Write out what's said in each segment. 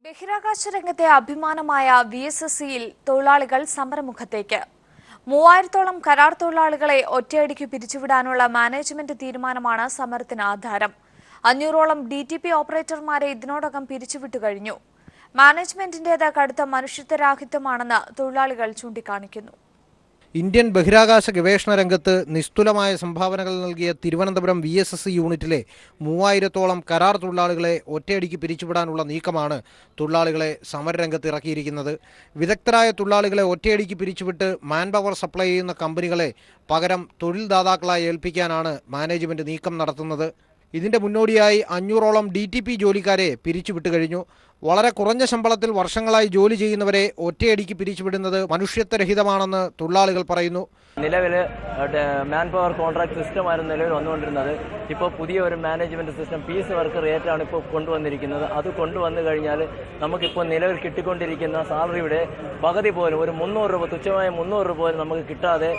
ബഹിരാകാശ രംഗത്തെ അഭിമാനമായ VSSCയിൽ തൊഴിലാളികൾ സമരമുഖത്തേക്ക് 3000-ഓളം കരാർ തൊഴിലാളികളെ ഒറ്റയടിക്ക് പിരിച്ചുവിടാനുള്ള മാനേജ്മെന്റ് തീരുമാനമാണ് സമരത്തിന് ആധാരം. 500-ഓളം DTP ഓപ്പറേറ്റർമാരെ ഇതിനോടകം പിരിച്ചുവിട്ടു കഴിഞ്ഞു. മാനേജ്മെന്റിന്റേത് കടുത്ത മനുഷ്യത്വരാഹിത്യമാണെന്ന് തൊഴിലാളികൾ ചൂണ്ടിക്കാണിക്കുന്നു. ഇന്ത്യൻ ബഹിരാകാശ ഗവേഷണ രംഗത്ത് നിസ്തുലമായ സംഭാവനകൾ നൽകിയ തിരുവനന്തപുരം VSSC യൂണിറ്റിലെ 3000-ഓളം കരാർ തൊഴിലാളികളെ ഒറ്റയടിക്ക് പിരിച്ചുവിടാനുള്ള നീക്കമാണ് തൊഴിലാളികളെ സമരരംഗത്ത് ഇറക്കിയിരിക്കുന്നത്. വിദഗ്ധരായ തൊഴിലാളികളെ ഒറ്റയടിക്ക് പിരിച്ചുവിട്ട് മാൻ പവർ സപ്ലൈ ചെയ്യുന്ന കമ്പനികളെ പകരം തൊഴിൽദാതാക്കളായി ഏൽപ്പിക്കാനാണ് മാനേജ്മെന്റ് നീക്കം നടത്തുന്നത്. ഇതിന്റെ മുന്നോടിയായി 500-ഓളം DTP ജോലിക്കാരെ പിരിച്ചുവിട്ടു കഴിഞ്ഞു. വളരെ കുറഞ്ഞ ശമ്പളത്തിൽ വർഷങ്ങളായി ജോലി ചെയ്യുന്നവരെ ഒറ്റയടിക്ക് പിരിച്ചുവിടുന്നത് മനുഷ്യത്വരഹിതമാണെന്ന് തൊഴിലാളികൾ പറയുന്നു. നിലവിൽ മാൻ പവർ കോൺട്രാക്ട് സിസ്റ്റമായിരുന്നു നിലവിൽ വന്നുകൊണ്ടിരുന്നത്. ഇപ്പോൾ പുതിയ ഒരു മാനേജ്മെന്റ് സിസ്റ്റം പീസ് വർക്ക് റേറ്റാണ് ഇപ്പോൾ കൊണ്ടുവന്നിരിക്കുന്നത്. അത് കൊണ്ടുവന്നു കഴിഞ്ഞാൽ നമുക്കിപ്പോൾ നിലവിൽ കിട്ടിക്കൊണ്ടിരിക്കുന്ന സാലറിയുടെ പകുതി പോലും, ഒരു 300 രൂപ, തുച്ഛമായ 300 രൂപ പോലും നമുക്ക് കിട്ടാതെ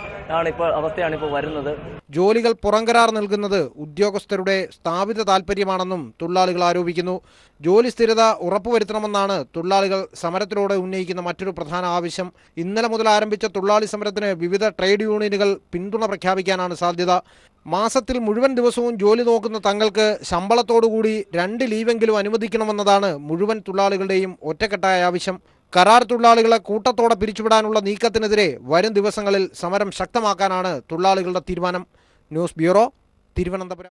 അവസ്ഥയാണ് ഇപ്പോൾ വരുന്നത്. ജോലികൾ പുറംകരാർ നൽകുന്നത് ഉദ്യോഗസ്ഥരുടെ സ്ഥാപിത താൽപര്യമാണെന്നും തൊഴിലാളികൾ ആരോപിക്കുന്നു. ജോലി സ്ഥിരത ഉറപ്പുവരുത്തണമെന്നാണ് തൊഴിലാളികൾ സമരത്തിലൂടെ ഉന്നയിക്കുന്ന മറ്റൊരു പ്രധാന ആവശ്യം. ഇന്നലെ മുതൽ ആരംഭിച്ച തൊഴിലാളി സമരത്തിന് വിവിധ ട്രേഡ് യൂണിയനുകൾ പിന്തുണ പ്രഖ്യാപിക്കാനാണ് സാധ്യത. മാസത്തിൽ മുഴുവൻ ദിവസവും ജോലി നോക്കുന്ന തങ്ങൾക്ക് ശമ്പളത്തോടുകൂടി 2 ലീവെങ്കിലും അനുവദിക്കണമെന്നതാണ് മുഴുവൻ തൊഴിലാളികളുടെയും ഒറ്റക്കെട്ടായ ആവശ്യം. കരാർ തൊഴിലാളികളെ കൂട്ടത്തോടെ പിരിച്ചുവിടാനുള്ള നീക്കത്തിനെതിരെ വരും ദിവസങ്ങളിൽ സമരം ശക്തമാക്കാനാണ് തൊഴിലാളികളുടെ തീരുമാനം. News bureau, Thiruvananthapuram.